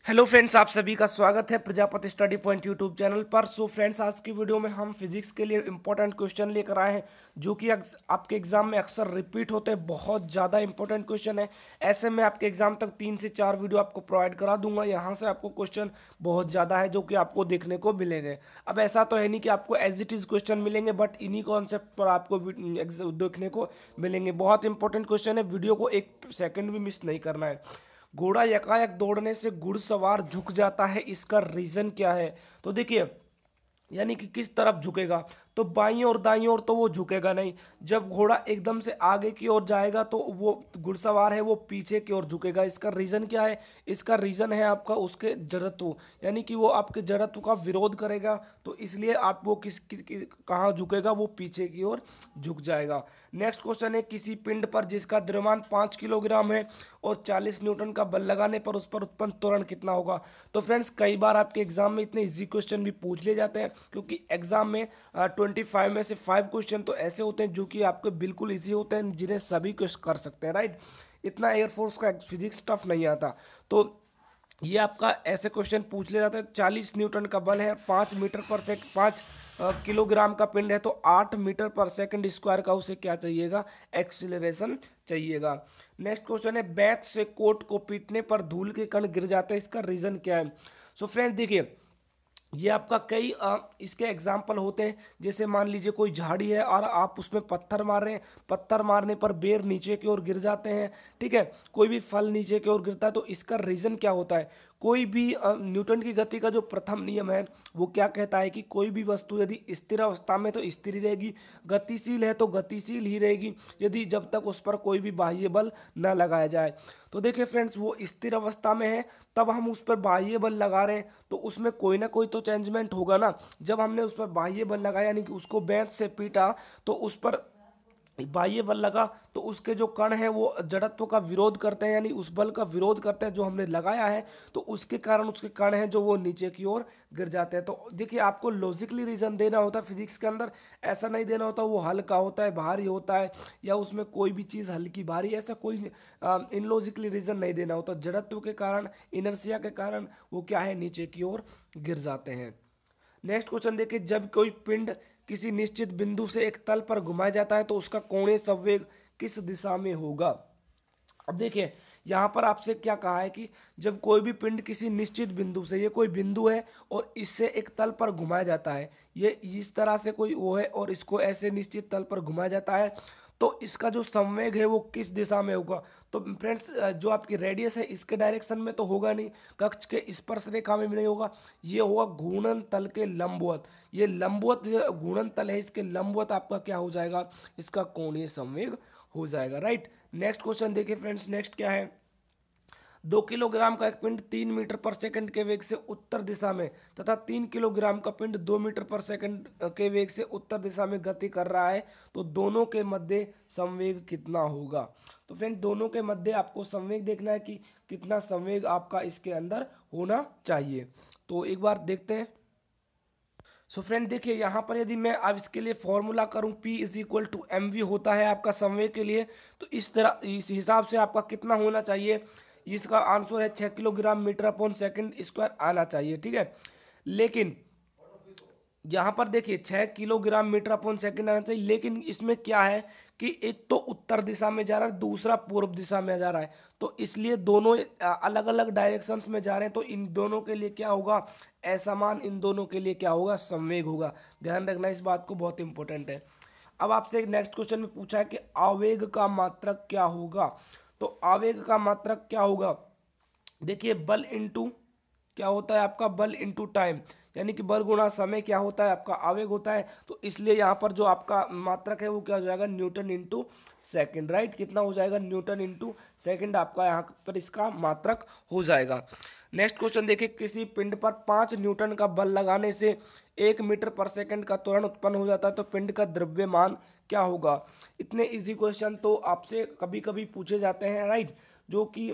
Hello friends, आप सभी का स्वागत है Prajapati study point YouTube channel पर। सो फ्रेंड्स, आज की वीडियो में हम फिजिक्स के लिए इंपॉर्टेंट क्वेश्चन लेकर आए हैं जो कि आपके एग्जाम में अक्सर रिपीट होते हैं। बहुत ज़्यादा इंपॉर्टेंट क्वेश्चन है। ऐसे में आपके एग्जाम तक 3 से 4 वीडियो आपको प्रोवाइड करा दूंगा। यहाँ से आपको क्वेश्चन बहुत ज़्यादा है जो कि आपको देखने को मिलेंगे। अब ऐसा तो है नहीं कि आपको एज इट इज़ क्वेश्चन मिलेंगे, बट इन्हीं कॉन्सेप्ट पर आपको देखने को मिलेंगे। बहुत इंपॉर्टेंट क्वेश्चन है, वीडियो को एक सेकेंड भी मिस नहीं करना है। घोड़ा यकायक दौड़ने से घुड़सवार झुक जाता है, इसका रीजन क्या है? तो देखिए, यानी कि किस तरफ झुकेगा, तो बाईं और दाईं ओर तो वो झुकेगा नहीं। जब घोड़ा एकदम से आगे की ओर जाएगा तो वो घुड़सवार है वो पीछे की ओर झुकेगा। इसका रीजन क्या है? इसका रीजन है आपका उसके जड़त्व, यानी कि वो आपके जड़त्व का विरोध करेगा, तो इसलिए आप वो कहाँ झुकेगा, वो पीछे की ओर झुक जाएगा। नेक्स्ट क्वेश्चन है, किसी पिंड पर जिसका द्रव्यमान 5 किलोग्राम है और 40 न्यूटन का बल लगाने पर उस पर उत्पन्न त्वरण कितना होगा? तो फ्रेंड्स, कई बार आपके एग्जाम में इतने इजी क्वेश्चन भी पूछ लिए जाते हैं, क्योंकि एग्जाम में 25 में से 5 क्वेश्चन तो ऐसे होते हैं जो कि आपके बिल्कुल इजी होते हैं, जिन्हें सभी क्वेश्चन कर सकते हैं, राइट। इतना एयरफोर्स का फिजिक्स टफ नहीं आता। तो ये आपका ऐसे क्वेश्चन पूछ लिया जाता है। 40 न्यूटन का बल है, 5 मीटर पर सेकंड, 5 किलोग्राम का पिंड है, तो 8 मीटर पर सेकंड स्क्वायर का उसे क्या चाहिएगा? एक्सीलरेशन चाहिएगा। नेक्स्ट क्वेश्चन है, बैत से कोट को पीटने पर धूल के कण गिर जाते हैं, इसका रीजन क्या है? सो फ्रेंड देखिए, ये आपका कई इसके एग्जाम्पल होते हैं। जैसे मान लीजिए कोई झाड़ी है और आप उसमें पत्थर मार रहे हैं, पत्थर मारने पर बेर नीचे की ओर गिर जाते हैं, ठीक है। कोई भी फल नीचे की ओर गिरता है, तो इसका रीजन क्या होता है? कोई भी न्यूटन की गति का जो प्रथम नियम है वो क्या कहता है कि कोई भी वस्तु यदि स्थिर अवस्था में तो स्थिर ही रहेगी, गतिशील है तो गतिशील ही रहेगी, यदि जब तक उस पर कोई भी बाह्य बल न लगाया जाए। तो देखिए फ्रेंड्स, वो स्थिर अवस्था में है, तब हम उस पर बाह्य बल लगा रहे हैं तो उसमें कोई ना कोई तो चेंजमेंट होगा ना। जब हमने उस पर बाह्य बल लगाया, यानी कि उसको बेंच से पीटा, तो उस पर बाह्य बल लगा, तो उसके जो कण हैं वो जड़त्व का विरोध करते हैं, यानी उस बल का विरोध करते हैं जो हमने लगाया है, तो उसके कारण उसके कण हैं जो वो नीचे की ओर गिर जाते हैं। तो देखिए, आपको लॉजिकली रीजन देना होता है फिजिक्स के अंदर। ऐसा नहीं देना होता वो हल्का होता है, भारी होता है, या उसमें कोई भी चीज़ हल्की भारी, ऐसा कोई इनलॉजिकली रीजन नहीं देना होता। जड़त्व के कारण, इनर्शिया के कारण वो क्या है, नीचे की ओर गिर जाते हैं। नेक्स्ट क्वेश्चन देखिए, जब कोई पिंड किसी निश्चित बिंदु से एक तल पर घुमाया जाता है तो उसका कोणीय संवेग किस दिशा में होगा? अब देखिए, यहाँ पर आपसे क्या कहा है कि जब कोई भी पिंड किसी निश्चित बिंदु से, ये कोई बिंदु है और इससे एक तल पर घुमाया जाता है, ये इस तरह से कोई वो है और इसको ऐसे निश्चित तल पर घुमाया जाता है, तो इसका जो संवेग है वो किस दिशा में होगा? तो फ्रेंड्स, जो आपकी रेडियस है इसके डायरेक्शन में तो होगा नहीं, कक्ष के स्पर्श रेखा में भी नहीं होगा, ये होगा घूर्णन तल के लंबवत। ये लंबवत घूर्णन तल है, इसके लंबवत आपका क्या हो जाएगा? इसका कोणीय संवेग हो जाएगा, राइट। नेक्स्ट क्वेश्चन देखिए फ्रेंड्स, नेक्स्ट क्या है, 2 किलोग्राम का एक पिंड 3 मीटर पर सेकंड के वेग से उत्तर दिशा में तथा 3 किलोग्राम का पिंड 2 मीटर पर सेकंड के वेग से उत्तर दिशा में गति कर रहा है, तो दोनों के मध्य संवेग कितना होगा? तो फ्रेंड, दोनों के मध्य आपको संवेग देखना है कि कितना संवेग आपका इसके अंदर होना चाहिए। तो एक बार देखते हैं। सो फ्रेंड देखिए, यहाँ पर यदि मैं अब इसके लिए फॉर्मूला करूँ, P is equal to m v होता है आपका संवेग के लिए, तो इस तरह इस हिसाब से आपका कितना होना चाहिए? इसका आंसर है 6 kilogram metre upon second square आना चाहिए, ठीक है। लेकिन यहाँ पर देखिए 6 किलोग्राम मीटर अपॉन सेकंड आना चाहिए, लेकिन इसमें क्या है कि एक तो उत्तर दिशा में जा रहा है, दूसरा पूर्व दिशा में जा रहा है, तो इसलिए दोनों अलग अलग डायरेक्शंस में जा रहे हैं, तो इन दोनों के लिए क्या होगा? असमान, इन दोनों के लिए क्या होगा? संवेग होगा। ध्यान रखना इस बात को, बहुत इंपॉर्टेंट है। अब आपसे एक नेक्स्ट क्वेश्चन में पूछा है कि आवेग का मात्रक क्या होगा? तो आवेग का मात्रक क्या होगा? देखिए, बल इंटू क्या होता है आपका? बल इंटू टाइम, यानी कि बल गुणा समय क्या होता है? आपका आवेग होता है। तो इसलिए यहाँ पर जो आपका मात्रक है वो क्या हो जाएगा? Newton into second, right. कितना हो जाएगा? न्यूटन इंटू सेकेंड आपका यहाँ पर इसका मात्रक हो जाएगा। नेक्स्ट क्वेश्चन देखिए, किसी पिंड पर 5 न्यूटन का बल लगाने से 1 मीटर पर सेकंड का त्वरण उत्पन्न हो जाता है, तो पिंड का द्रव्यमान क्या होगा? इतने इजी क्वेश्चन तो आपसे कभी कभी पूछे जाते हैं, राइट, जो कि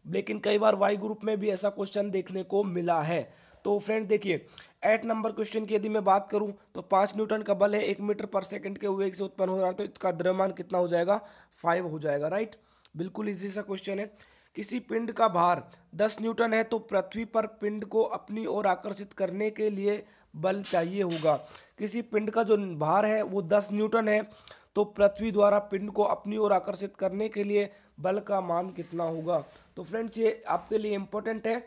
लेकिन कई बार वाई ग्रुप में भी ऐसा क्वेश्चन देखने को मिला है। तो फ्रेंड देखिए, 8 नंबर क्वेश्चन की यदि मैं बात करूं तो 5 न्यूटन का बल है, 1 मीटर पर सेकंड के वेग से उत्पन्न हो रहा है, तो इसका द्रव्यमान कितना हो जाएगा? 5 हो जाएगा, राइट। बिल्कुल इजी सा क्वेश्चन है। किसी पिंड का भार 10 न्यूटन है तो पृथ्वी पर पिंड को अपनी ओर आकर्षित करने के लिए बल चाहिए होगा। किसी पिंड का जो भार है वो 10 न्यूटन है तो पृथ्वी द्वारा पिंड को अपनी ओर आकर्षित करने के लिए बल का मान कितना होगा। तो फ्रेंड्स ये आपके लिए इम्पोर्टेंट है।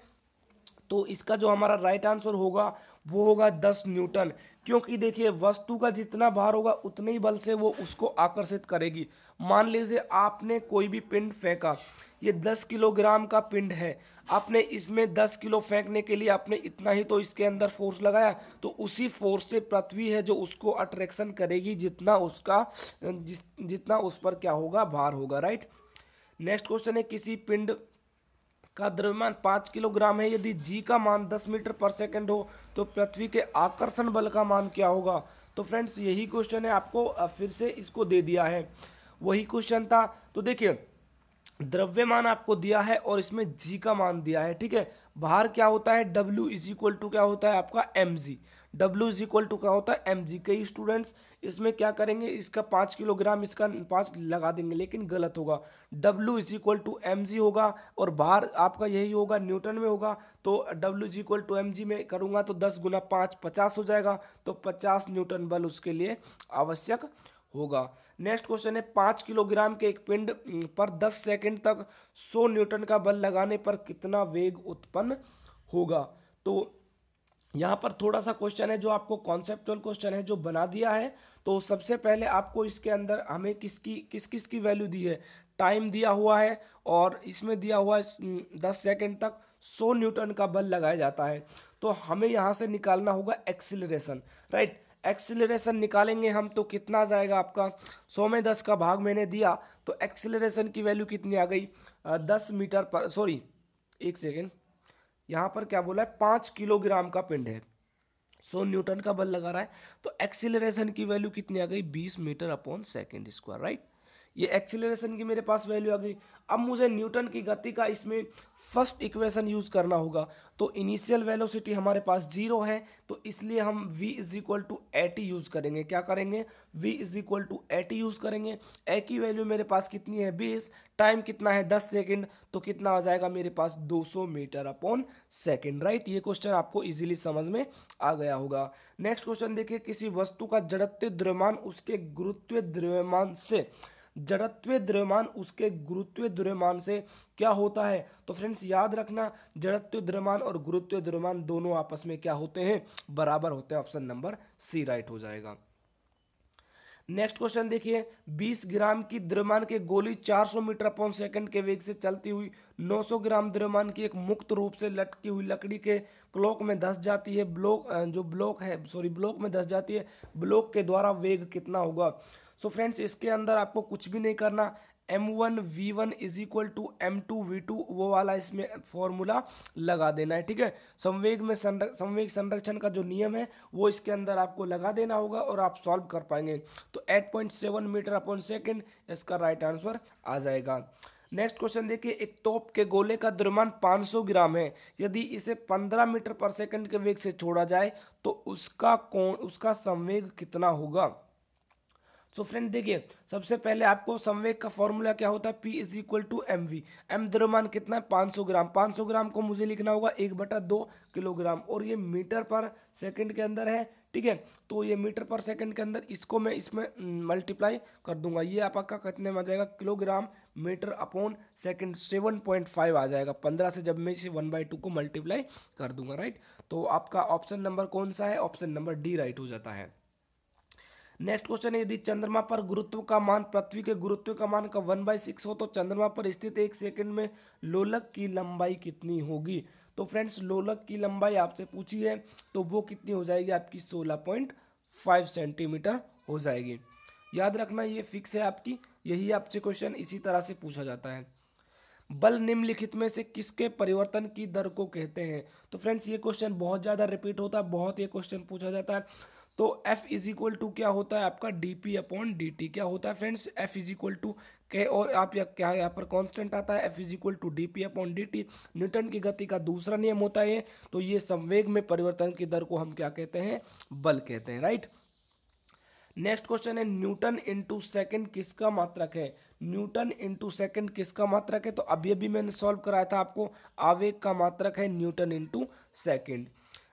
तो इसका जो हमारा राइट आंसर होगा वो होगा 10 न्यूटन, क्योंकि देखिए वस्तु का जितना भार होगा उतने ही बल से वो उसको आकर्षित करेगी। मान लीजिए आपने कोई भी पिंड फेंका, ये 10 किलोग्राम का पिंड है, आपने इसमें 10 किलो फेंकने के लिए आपने इतना ही तो इसके अंदर फोर्स लगाया, तो उसी फोर्स से पृथ्वी है जो उसको अट्रैक्शन करेगी जितना उसका जितना उस पर क्या होगा, भार होगा, राइट। नेक्स्ट क्वेश्चन है किसी पिंड का द्रव्यमान 5 किलोग्राम है, यदि जी का मान 10 मीटर पर सेकंड हो तो पृथ्वी के आकर्षण बल का मान क्या होगा। तो फ्रेंड्स यही क्वेश्चन है, आपको फिर से इसको दे दिया है, वही क्वेश्चन था। तो देखिए द्रव्यमान आपको दिया है और इसमें जी का मान दिया है, ठीक है। भार क्या होता है, W इज इक्वल टू क्या होता है आपका mg, W is equal to क्या होता है mg। कई स्टूडेंट्स इसमें क्या करेंगे, इसका 5 किलोग्राम इसका 5 लगा देंगे, लेकिन गलत होगा। W is equal to mg होगा और भार आपका यही होगा, न्यूटन में होगा। तो W is equal to mg में करूँगा तो 10 गुना 5 50 हो जाएगा, तो 50 न्यूटन बल उसके लिए आवश्यक होगा। नेक्स्ट क्वेश्चन है 5 किलोग्राम के एक पिंड पर 10 सेकंड तक 100 न्यूटन का बल लगाने पर कितना वेग उत्पन्न होगा। तो यहाँ पर थोड़ा सा क्वेश्चन है जो आपको कॉन्सेप्चुअल क्वेश्चन है जो बना दिया है। तो सबसे पहले आपको इसके अंदर हमें किस किस की वैल्यू दी है, टाइम दिया हुआ है और इसमें दिया हुआ है 10 सेकंड तक 100 न्यूटन का बल लगाया जाता है। तो हमें यहाँ से निकालना होगा एक्सीलरेशन, राइट। एक्सीलरेशन निकालेंगे हम तो कितना आ जाएगा आपका, 100 में 10 का भाग मैंने दिया तो एक्सीलरेशन की वैल्यू कितनी आ गई, 10 मीटर पर, सॉरी एक सेकेंड, यहाँ पर क्या बोला है 5 किलोग्राम का पिंड है, 100 न्यूटन का बल लगा रहा है, तो एक्सीलरेशन की वैल्यू कितनी आ गई, 20 metre upon second square, right. ये एक्सीलरेशन की मेरे पास वैल्यू आ गई। अब मुझे न्यूटन की गति का इसमें फर्स्ट इक्वेशन यूज करना होगा। तो इनिशियल वेलोसिटी हमारे पास 0 है, तो इसलिए हम v is equal to a t use करेंगे। क्या करेंगे, v is equal to a t use करेंगे। ए की वैल्यू मेरे पास कितनी है 20, टाइम कितना है 10 सेकेंड, तो कितना आ जाएगा मेरे पास 200 मीटर अपॉन सेकेंड, राइट। ये क्वेश्चन आपको इजीली समझ में आ गया होगा। नेक्स्ट क्वेश्चन देखिए किसी वस्तु का जड़त्व द्रव्यमान उसके गुरुत्वीय द्रव्यमान से, जड़त्वीय द्रव्यमान उसके गुरुत्वीय द्रव्यमान से क्या होता है। तो फ्रेंड्स याद रखना जड़त्वीय द्रव्यमान और गुरुत्वीय द्रव्यमान दोनों आपस में क्या होते हैं, बराबर होते हैं। ऑप्शन नंबर सी राइट हो जाएगा। नेक्स्ट क्वेश्चन देखिए 20 ग्राम की द्रव्यमान की गोली 400 मीटर अपॉन सेकंड के वेग से चलती हुई 900 ग्राम द्रव्यमान की एक मुक्त रूप से लटकी हुई लकड़ी के क्लॉक में धंस जाती है। ब्लॉक में धंस जाती है, ब्लॉक के द्वारा वेग कितना होगा। सो फ्रेंड्स इसके अंदर आपको कुछ भी नहीं करना, m1 v1 is equal to m2 v2 वो वाला इसमें फॉर्मूला लगा देना है, ठीक है। संवेग संरक्षण का जो नियम है वो इसके अंदर आपको लगा देना होगा और आप सॉल्व कर पाएंगे। तो 8.7 मीटर अपॉन सेकेंड इसका राइट आंसर आ जाएगा। नेक्स्ट क्वेश्चन देखिए एक तोप के गोले का द्रव्यमान 500 ग्राम है, यदि इसे 15 मीटर पर सेकंड के वेग से छोड़ा जाए तो उसका संवेग कितना होगा। सो फ्रेंड देखिए सबसे पहले आपको संवेग का फॉर्मूला क्या होता है, P is equal to m v. M द्रव्यमान कितना है 500 ग्राम, 500 ग्राम को मुझे लिखना होगा 1/2 किलोग्राम और ये मीटर पर सेकंड के अंदर है, ठीक है। तो ये मीटर पर सेकंड के अंदर इसको मैं इसमें मल्टीप्लाई कर दूंगा, ये आपका कितने में आ जाएगा किलोग्राम मीटर अपॉन सेकंड 7.5 आ जाएगा 15 से, जब मैं इसे 1/2 को मल्टीप्लाई कर दूंगा, राइट। तो आपका ऑप्शन नंबर कौन सा है, ऑप्शन नंबर डी राइट हो जाता है। नेक्स्ट क्वेश्चन है यदि चंद्रमा पर गुरुत्व का मान पृथ्वी के गुरुत्व का मान का 1/6 हो तो चंद्रमा पर स्थित एक सेकंड में लोलक की लंबाई कितनी होगी। तो फ्रेंड्स लोलक की लंबाई आपसे पूछी है तो वो कितनी हो जाएगी आपकी 16.5 सेंटीमीटर हो जाएगी। याद रखना ये फिक्स है आपकी, यही आपसे क्वेश्चन इसी तरह से पूछा जाता है। बल निम्नलिखित में से किसके परिवर्तन की दर को कहते हैं। तो फ्रेंड्स ये क्वेश्चन बहुत ज़्यादा रिपीट होता है, बहुत ये क्वेश्चन पूछा जाता है। तो F इज इक्वल टू क्या होता है आपका dp अपॉन dt, क्या होता है friends F is equal to k, और आप क्या यहाँ पर कांस्टेंट आता है F is equal to dp upon dt। Newton की गति का दूसरा नियम होता है। तो ये संवेग में परिवर्तन की दर को हम क्या कहते हैं, बल कहते हैं, राइट। नेक्स्ट क्वेश्चन है न्यूटन इंटू सेकेंड किसका मात्रक है। न्यूटन इंटू सेकेंड किसका मात्रक है, तो अभी अभी मैंने सॉल्व कराया था आपको, आवेग का मात्रक है Newton into second.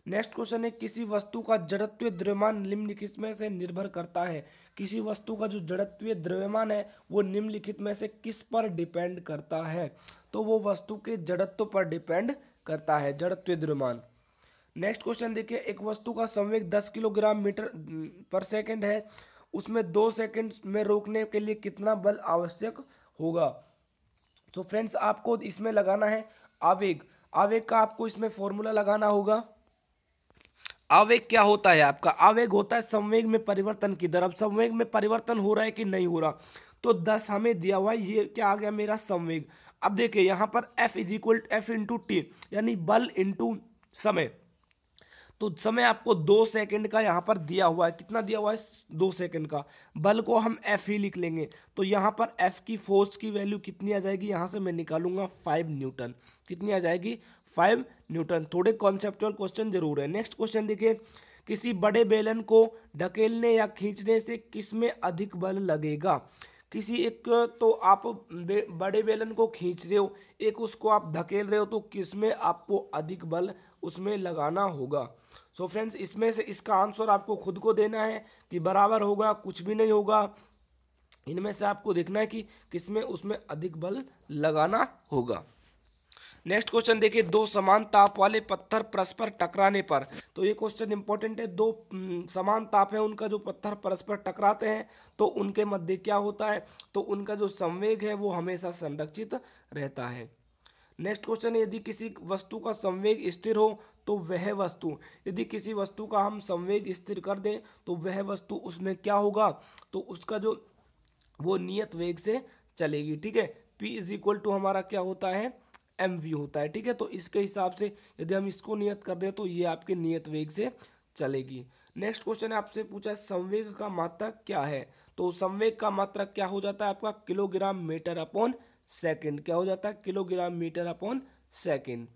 Next question है किसी वस्तु का जड़त्वीय द्रव्यमान निम्नलिखित में से निर्भर करता है। किसी वस्तु का जो जड़त्वीय द्रव्यमान है वो निम्नलिखित में से किस पर डिपेंड करता है, तो वो वस्तु के जड़त्व पर डिपेंड करता है, जड़त्वीय द्रव्यमान। नेक्स्ट क्वेश्चन देखिए, एक वस्तु का संवेग 10 किलोग्राम मीटर पर सेकंड है, उसमें 2 सेकंड में रोकने के लिए कितना बल आवश्यक होगा। तो फ्रेंड्स आपको इसमें लगाना है आवेग। आवेग का आपको इसमें फॉर्मूला लगाना होगा। आवेग क्या होता है आपका, आवेग होता है संवेग में परिवर्तन की दर। अब संवेग में परिवर्तन हो रहा है कि नहीं हो रहा, तो 10 हमें दिया हुआ है, ये क्या आ गया मेरा संवेग। अब देखिए यहाँ पर F is equal F into T, यानी बल इंटू समय। तो समय आपको 2 सेकंड का यहाँ पर दिया हुआ है, कितना दिया हुआ है 2 सेकंड का। बल को हम F ही लिख लेंगे, तो यहाँ पर F की फोर्स की वैल्यू कितनी आ जाएगी, यहाँ से मैं निकालूंगा 5 न्यूटन। कितनी आ जाएगी 5 न्यूटन। थोड़े कॉन्सेप्चुअल क्वेश्चन जरूर है। नेक्स्ट क्वेश्चन देखिए, किसी बड़े बेलन को ढकेलने या खींचने से किसमें अधिक बल लगेगा। किसी एक तो आप बड़े बेलन को खींच रहे हो, एक उसको आप धकेल रहे हो, तो किसमें आपको अधिक बल उसमें लगाना होगा। सो फ्रेंड्स इसमें से इसका आंसर आपको खुद को देना है कि बराबर होगा, कुछ भी नहीं होगा, इनमें से आपको देखना है कि किसमें उसमें अधिक बल लगाना होगा। नेक्स्ट क्वेश्चन देखिए, दो समान ताप वाले पत्थर परस्पर टकराने पर, तो ये क्वेश्चन इंपॉर्टेंट है। दो समान ताप है उनका, जो पत्थर परस्पर टकराते हैं तो उनके मध्य क्या होता है, तो उनका जो संवेग है वो हमेशा संरक्षित रहता है। नेक्स्ट क्वेश्चन है, यदि किसी वस्तु का संवेग स्थिर हो तो वह वस्तु, यदि किसी वस्तु का हम संवेग स्थिर कर दें तो वह वस्तु उसमें क्या होगा, तो उसका जो वो नियत वेग से चलेगी। ठीक है, P इज इक्वल टू हमारा क्या होता है mv होता है। ठीक है, तो इसके हिसाब से यदि हम इसको नियत कर दें तो ये आपके नियत वेग से चलेगी। नेक्स्ट क्वेश्चन है, आपसे पूछा है संवेग का मात्रक क्या है, तो संवेग का मात्रक क्या हो जाता है आपका किलोग्राम मीटर अपॉन सेकेंड। क्या हो जाता है kilogram metre upon second.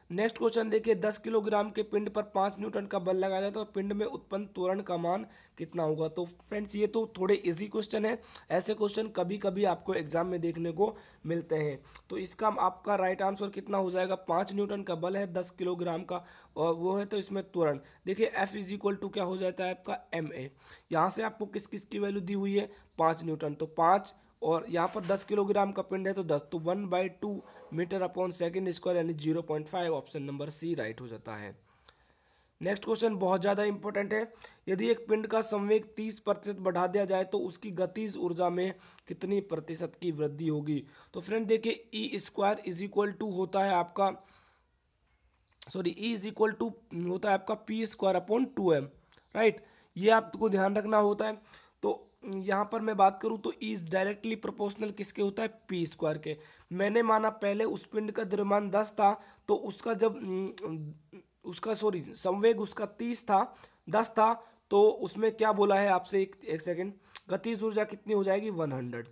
Next question देखिए, 10 किलोग्राम के पिंड पर 5 न्यूटन का बल लगाया जाता है तो पिंड में उत्पन्न त्वरण का मान कितना होगा। तो फ्रेंड्स ये तो थोड़े इजी क्वेश्चन है, ऐसे क्वेश्चन कभी कभी आपको एग्जाम में देखने को मिलते हैं। तो इसका आपका राइट आंसर कितना हो जाएगा, 5 न्यूटन का बल है 10 किलोग्राम का, और वो है तो इसमें त्वरण देखिए F इज इक्वल टू क्या हो जाता है आपका ma। यहाँ से आपको किस किस की वैल्यू दी हुई है 5 न्यूटन, तो 5 और यहाँ पर 10 किलोग्राम का पिंड है तो 10, तो 1/2 मीटर अपॉन सेकेंड स्क्वायर यानी 0.5, ऑप्शन नंबर सी राइट हो जाता है। नेक्स्ट क्वेश्चन बहुत ज़्यादा इंपॉर्टेंट है, यदि एक पिंड का संवेग 30% बढ़ा दिया जाए तो उसकी गतिज ऊर्जा में कितनी प्रतिशत की वृद्धि होगी। तो फ्रेंड देखिए e square is equal to होता है आपका, sorry e is equal to होता है आपका P square upon 2m, right, ये आपको ध्यान रखना होता है। तो यहाँ पर मैं बात करूँ तो ई डायरेक्टली प्रोपोर्शनल किसके होता है पी स्क्वायर के। मैंने माना पहले उस पिंड का द्रव्यमान 10 था, तो उसका जब उसका सॉरी संवेग उसका 30 था, 10 था, तो उसमें क्या बोला है आपसे, एक सेकेंड, गतिज ऊर्जा कितनी हो जाएगी 100,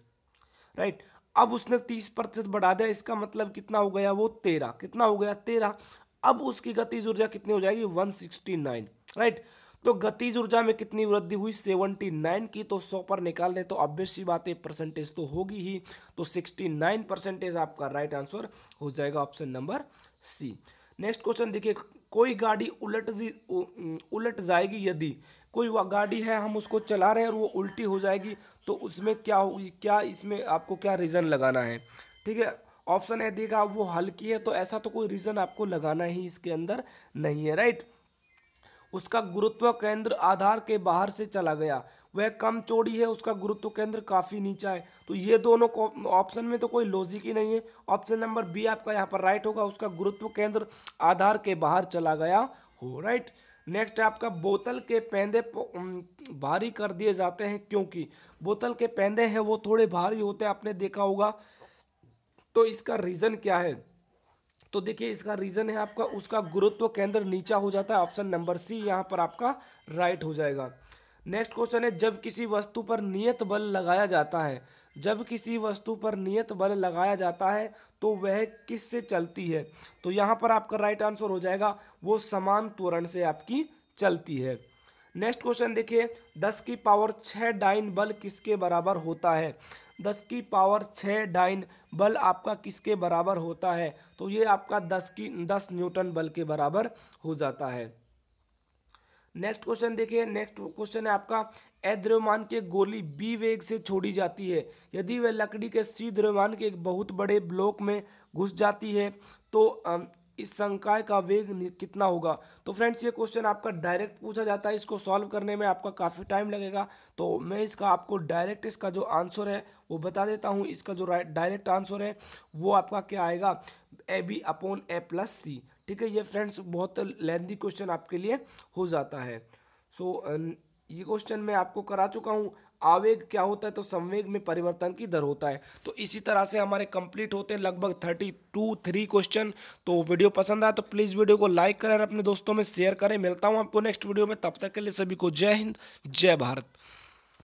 राइट। अब उसने 30% बढ़ा दिया, इसका मतलब कितना हो गया वो 13, कितना हो गया 13। अब उसकी गतिज ऊर्जा कितनी हो जाएगी 169, राइट। तो गतिज ऊर्जा में कितनी वृद्धि हुई 79 की, तो 100 पर निकाल रहे तो ऑब्वियस सी बात है परसेंटेज तो होगी ही, तो 69% आपका राइट आंसर हो जाएगा, option number c. Next question देखिए, कोई गाड़ी उलट जाएगी, यदि कोई गाड़ी है हम उसको चला रहे हैं और वो उल्टी हो जाएगी तो उसमें क्या होगी, क्या इसमें आपको क्या रीज़न लगाना है। ठीक है, ऑप्शन है देखा वो हल्की है, तो ऐसा तो कोई रीज़न आपको लगाना ही इसके अंदर नहीं है, राइट। उसका गुरुत्व केंद्र आधार के बाहर से चला गया, वह कम चौड़ी है, उसका गुरुत्व केंद्र काफी नीचा है, तो ये दोनों ऑप्शन में तो कोई लॉजिक ही नहीं है। ऑप्शन नंबर बी आपका यहाँ पर राइट होगा, उसका गुरुत्व केंद्र आधार के बाहर चला गया हो, राइट। नेक्स्ट आपका बोतल के पेंदे भारी कर दिए जाते हैं क्योंकि, बोतल के पेंदे हैं वो थोड़े भारी होते हैं, आपने देखा होगा, तो इसका रीजन क्या है। तो देखिए इसका रीजन है आपका उसका गुरुत्व केंद्र नीचा हो जाता है, ऑप्शन नंबर सी यहाँ पर आपका राइट हो जाएगा। नेक्स्ट क्वेश्चन है, जब किसी वस्तु पर नियत बल लगाया जाता है, जब किसी वस्तु पर नियत बल लगाया जाता है तो वह किस से चलती है। तो यहाँ पर आपका राइट आंसर हो जाएगा वो समान त्वरण से आपकी चलती है। नेक्स्ट क्वेश्चन देखिए, 10 की पावर 6 डाइन बल किसके बराबर होता है? 10 की पावर 6 डाइन बल आपका किसके बराबर होता है? तो ये आपका 10 न्यूटन बल के बराबर हो जाता है। नेक्स्ट क्वेश्चन देखिए, नेक्स्ट क्वेश्चन है आपका, ए द्रव्यमान की गोली बी वेग से छोड़ी जाती है, यदि वह लकड़ी के सी द्रव्यमान के एक बहुत बड़े ब्लॉक में घुस जाती है तो इस संकाय का वेग कितना होगा? तो फ्रेंड्स ये क्वेश्चन आपका डायरेक्ट पूछा जाता है, इसको सॉल्व करने में आपका काफ़ी टाइम लगेगा, तो मैं इसका आपको डायरेक्ट इसका जो आंसर है वो बता देता हूँ। इसका जो डायरेक्ट आंसर है वो आपका क्या आएगा? AB/A+C। ठीक है, ये फ्रेंड्स बहुत लेंथी क्वेश्चन आपके लिए हो जाता है। ये क्वेश्चन मैं आपको करा चुका हूँ। आवेग क्या होता है? तो संवेग में परिवर्तन की दर होता है। तो इसी तरह से हमारे कंप्लीट होते हैं लगभग 3 क्वेश्चन। तो वीडियो पसंद आया तो प्लीज़ वीडियो को लाइक करें और अपने दोस्तों में शेयर करें। मिलता हूँ आपको नेक्स्ट वीडियो में, तब तक के लिए सभी को जय हिंद, जय भारत।